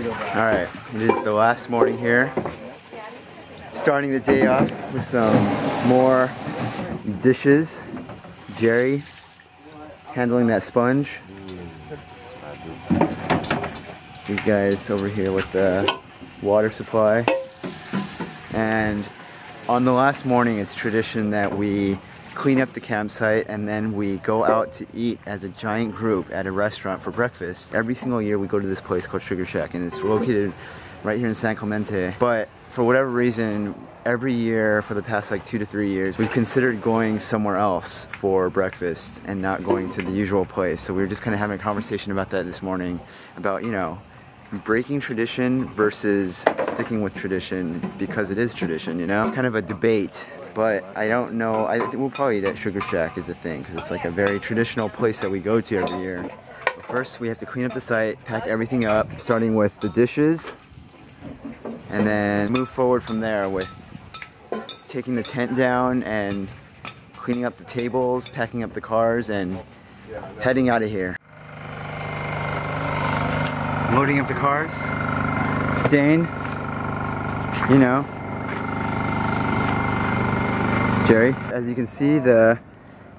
Alright, it is the last morning here. Starting the day off with some more dishes. Jerry handling that sponge. These guys over here with the water supply. And on the last morning, it's tradition that we clean up the campsite and then we go out to eat as a giant group at a restaurant for breakfast. Every single year we go to this place called Sugar Shack, and it's located right here in San Clemente. But for whatever reason, every year for the past like 2 to 3 years, we've considered going somewhere else for breakfast and not going to the usual place. So we were just kind of having a conversation about that this morning, about, you know, breaking tradition versus sticking with tradition because it is tradition, you know? It's kind of a debate, but I don't know. I think we'll probably eat at Sugar Shack is the thing, because it's like a very traditional place that we go to every year. But first we have to clean up the site, pack everything up, starting with the dishes, and then move forward from there with taking the tent down and cleaning up the tables, packing up the cars, and heading out of here. Loading up the cars. Dane, you know. Jerry. As you can see, the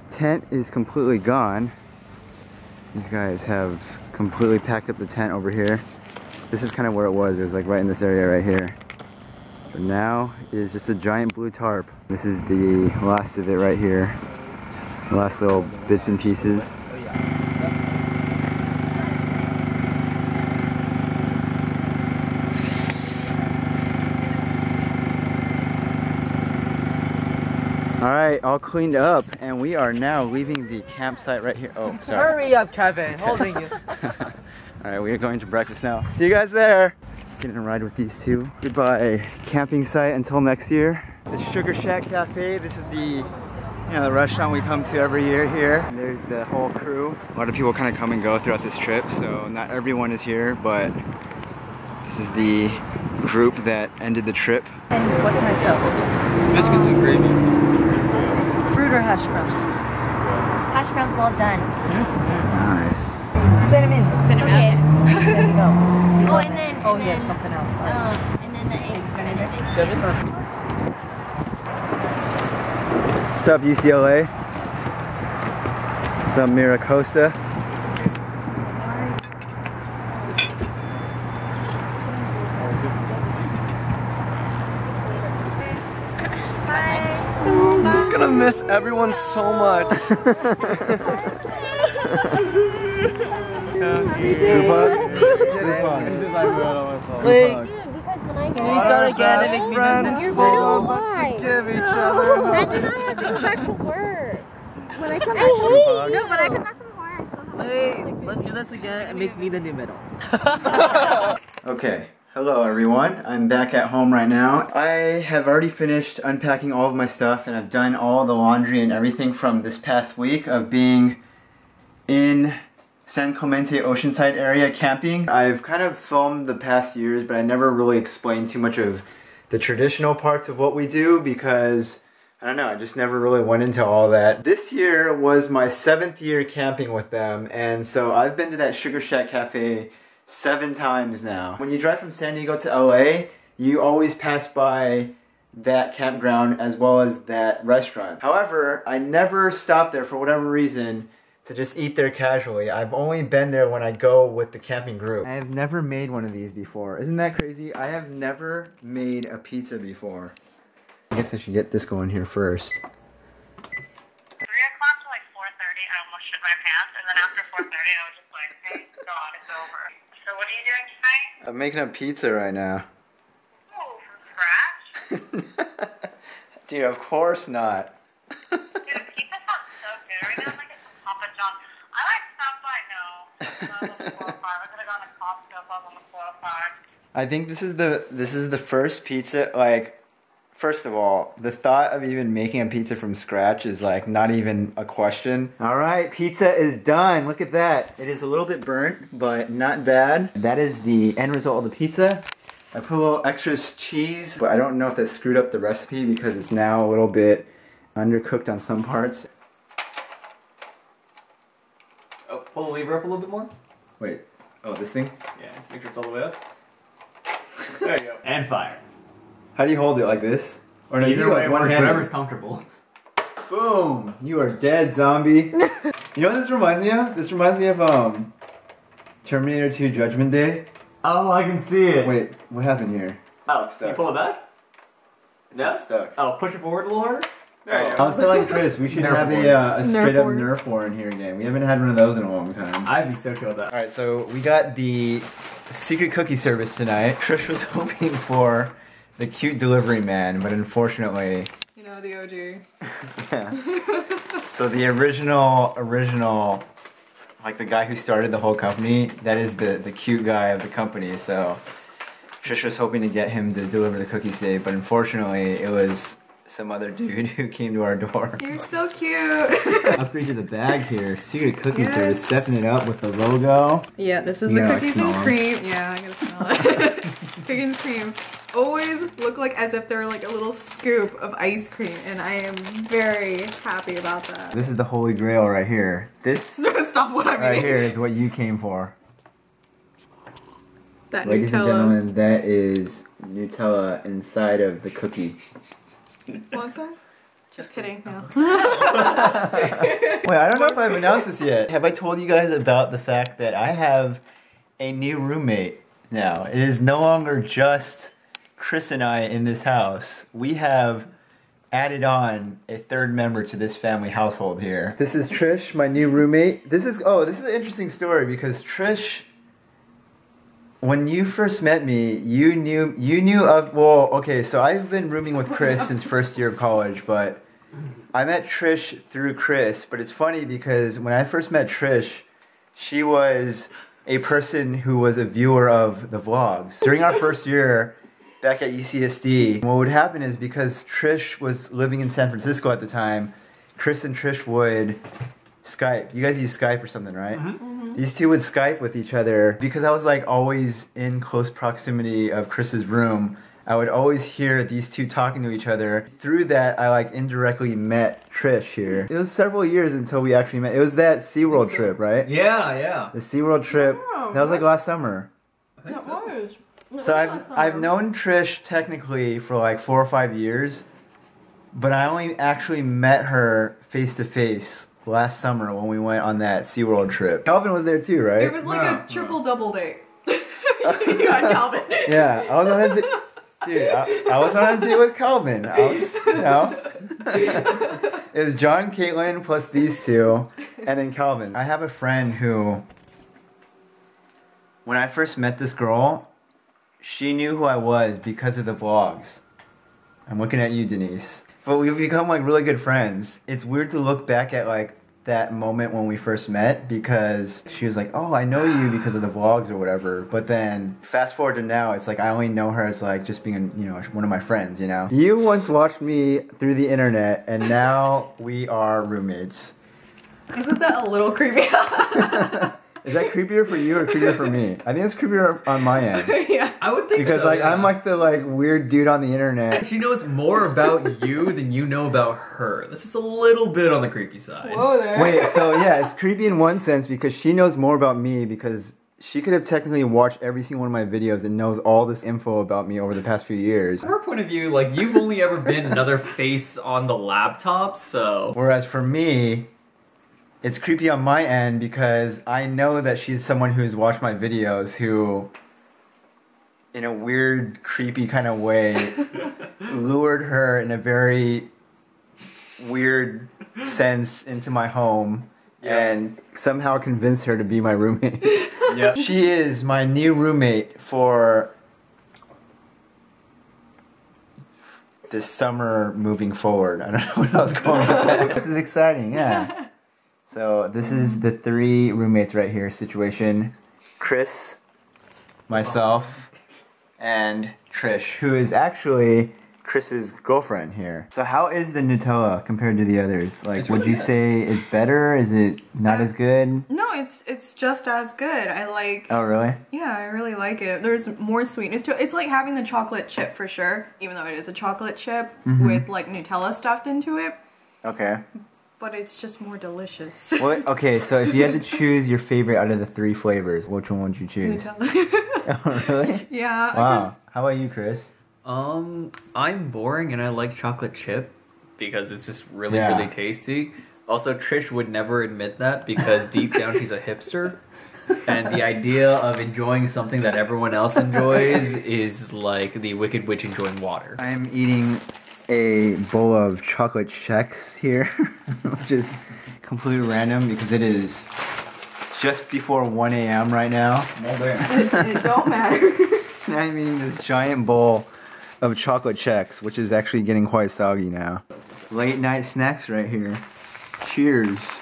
tent is completely gone. These guys have completely packed up the tent over here. This is kind of where it was like right in this area right here. But now it is just a giant blue tarp. This is the last of it right here. The last little bits and pieces. Alright, all cleaned up, and we are now leaving the campsite right here. Oh, sorry. Hurry up, Kevin. Holding you. Alright, we are going to breakfast now. See you guys there. Getting a ride with these two. Goodbye, camping site until next year. The Sugar Shack Cafe. This is the, the restaurant we come to every year here. And there's the whole crew. A lot of people kind of come and go throughout this trip, so not everyone is here, but this is the group that ended the trip. And what kind of toast? Biscuits and gravy. Fruit or hash browns? Hash browns, well done. Nice. Cinnamon. Cinnamon. Okay. There you go. Oh, and then. Oh, yeah, something else. And then the eggs. What's up, UCLA? What's up, Miracosta? I'm just gonna miss everyone so much. Dude, because when I Can we start again and make me friends you're fall to give each other and then I have to go back to work. When I come back from no, when I come back from work, I still have Wait, let's do this again and make me the new middle. Okay. Hello everyone, I'm back at home right now. I have already finished unpacking all of my stuff, and I've done all the laundry and everything from this past week of being in San Clemente Oceanside area camping. I've kind of filmed the past years, but I never really explained too much of the traditional parts of what we do because, I don't know, I just never really went into all that. This year was my 7th year camping with them, and so I've been to that Sugar Shack Cafe 7 times now. When you drive from San Diego to LA, you always pass by that campground as well as that restaurant. However, I never stopped there for whatever reason to just eat there casually. I've only been there when I go with the camping group. I have never made one of these before. Isn't that crazy? I have never made a pizza before. I guess I should get this going here first. 3 o'clock to like 4:30, I almost shit my pants, and then after 4:30, I was just like, thank God, it's over. So what are you doing tonight? I'm making a pizza right now. Oh, from scratch? Dude, of course not. Dude, pizza sounds so good right now. I'm like, it's from Papa John's. I like stop by, no. I was on the 405. I could have gone to Costco if I was on the 405. I think this is the first pizza, like, first of all, the thought of even making a pizza from scratch is like not even a question. Alright, pizza is done. Look at that. It is a little bit burnt, but not bad. That is the end result of the pizza. I put a little extra cheese, but I don't know if that screwed up the recipe because it's now a little bit undercooked on some parts. Oh, pull the lever up a little bit more. Wait, oh, this thing? Yeah, just make sure it's all the way up. There you go. And fire. How do you hold it, like this? Or no, you Either do way like works, one-handed. whatever's comfortable. Boom! You are dead, zombie. You know what this reminds me of? This reminds me of Terminator 2 Judgment Day. Oh, I can see it. Wait, what happened here? Oh, stuck. you pull it back? It's stuck. Oh, push it forward a little harder? There you I go. was telling Chris we should Nerf have boards. a straight up Nerf board. Nerf war in here again. We haven't had one of those in a long time. I'd be so chill with that. Alright, so we got the secret cookie service tonight. Trish was hoping for the cute delivery man, but unfortunately... You know, the OG. Yeah. So the original, like the guy who started the whole company, that is the cute guy of the company, so... Trish was hoping to get him to deliver the cookies today, but unfortunately it was some other dude who came to our door. You're so cute. Upgrade to the bag here. Secret cookie service, stepping it up with the logo. Yeah, this is You the gotta, cookies like, and smell 'em. cream. Yeah, I gotta smell it. Cookies and cream always look like as if they're like a little scoop of ice cream, and I am very happy about that. This is the holy grail right here. This Stop what I'm right eating. here is what you came for. That Ladies and Nutella. gentlemen, that is Nutella inside of the cookie. Want some? Just kidding. No. Wait, I don't know if I've announced this yet. Have I told you guys about the fact that I have a new roommate now? It is no longer just Chris and I in this house. We have added on a third member to this family household here. This is Trish, my new roommate. This is an interesting story because Trish, when you first met me, you knew of, well, okay, so I've been rooming with Chris since first year of college, but I met Trish through Chris, but it's funny because when I first met Trish, she was a person who was a viewer of the vlogs. During our first year back at UCSD, what would happen is because Trish was living in San Francisco at the time, Chris and Trish would Skype. You guys use Skype or something, right? These two would Skype with each other. Because I was like always in close proximity of Chris's room, I would always hear these two talking to each other. Through that, I like indirectly met Trish here. It was several years until we actually met. It was that SeaWorld trip, right? Yeah. The SeaWorld trip. Oh, that was like last summer. I think so. So I've known Trish technically for like 4 or 5 years, but I only actually met her face to face last summer when we went on that SeaWorld trip. Calvin was there too, right? It was like a triple-double date. You got Calvin. Yeah, I was on a date. Dude, I was on a date with Calvin. I was, you know. It was John, Caitlin, plus these two, and then Calvin. I have a friend who, when I first met this girl, she knew who I was because of the vlogs. I'm looking at you, Denise. But we've become like really good friends. It's weird to look back at like that moment when we first met because she was like, oh, I know you because of the vlogs or whatever. But then fast forward to now, it's like I only know her as like just being, you know, one of my friends, you know? You once watched me through the internet and now we are roommates. Isn't that a little creepy? Is that creepier for you or creepier for me? I think it's creepier on my end. Yeah. I would think Because so. like yeah. I'm like the like weird dude on the internet. She knows more about you than you know about her. This is a little bit on the creepy side. Whoa there. Wait, so yeah, it's creepy in one sense because she knows more about me because she could have technically watched every single one of my videos and knows all this info about me over the past few years. From her point of view, like, you've only ever been another face on the laptop, so... Whereas for me, it's creepy on my end because I know that she's someone who's watched my videos who, in a weird, creepy kind of way, lured her in a very weird sense into my home and somehow convinced her to be my roommate. Yeah. She is my new roommate for this summer moving forward. I don't know what I was going with that. This is exciting, yeah. So this is the 3 roommates right here situation. Chris, myself, and Trish, who is actually Chris's girlfriend here. So how is the Nutella compared to the others? Like, It's would really you good. say it's better? Is it not as good? No, it's just as good. I like. Oh, really? Yeah, I really like it. There's more sweetness to it. It's like having the chocolate chip for sure, even though it is a chocolate chip with like Nutella stuffed into it. Okay. But it's just more delicious. What? Okay, so if you had to choose your favorite out of the 3 flavors, which one would you choose? Nutella. Oh, really? Yeah. Wow. How about you, Chris? I'm boring and I like chocolate chip because it's just really, Yeah. really tasty. Also, Trish would never admit that because deep down she's a hipster. And the idea of enjoying something that everyone else enjoys is like the Wicked Witch enjoying water. I'm eating a bowl of chocolate Chex here, which is completely random because it is just before 1 a.m. right now. It don't matter. And I'm eating this giant bowl of chocolate Chex, which is actually getting quite soggy now. Late night snacks right here. Cheers.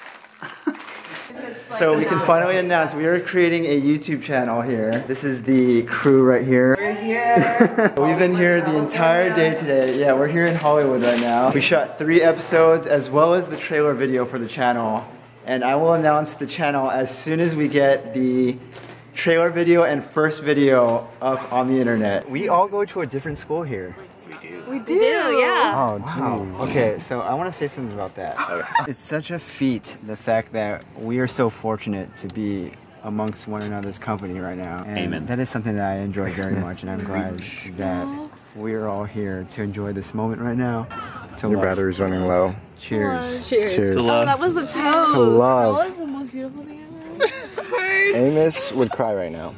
So we can finally announce we are creating a YouTube channel here. This is the crew right here. We're here. We've been here the entire day today. Yeah, we're here in Hollywood right now. We shot 3 episodes as well as the trailer video for the channel. And I will announce the channel as soon as we get the trailer video and first video up on the internet. We all go to a different school here. We do, yeah. Oh, wow. Okay, so I want to say something about that. It's such a feat, the fact that we are so fortunate to be amongst one another's company right now. And Amen. That is something that I enjoy very much, and I'm glad that we are all here to enjoy this moment right now. Your battery's running low. Cheers. Cheers. Cheers. To love. That was the toast. To love. That was the most beautiful thing I've ever heard. Amos would cry right now.